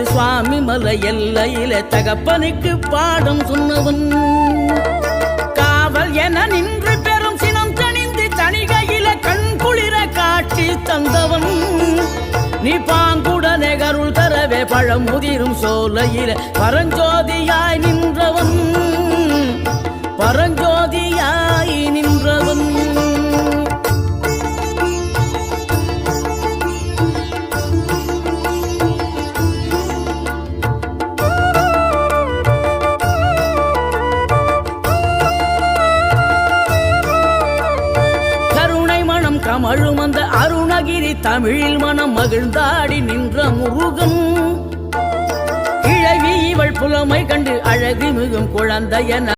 பார்த்து சுவாமி மலை எல்லையில தகப்பனுக்கு பாடம் சொன்னவன். காவல் என நின்று பெரும் சினம் தணிந்து தணிகையில கண் குளிர காட்சி தந்தவன். நீ பாங்குடனே கருள் தரவே பழம் முதிரும் சோலையில பரஞ்சோதியாய் நின்றவன். பரஞ்சோதியாய் நின்றவன். கமழும் அந்த அருணகிரி தமிழில் மனம் மகிழ்ந்தாடி நின்ற முருகன். கிழவி இவள் புலமை கண்டு அழகு மிகும் குழந்தையன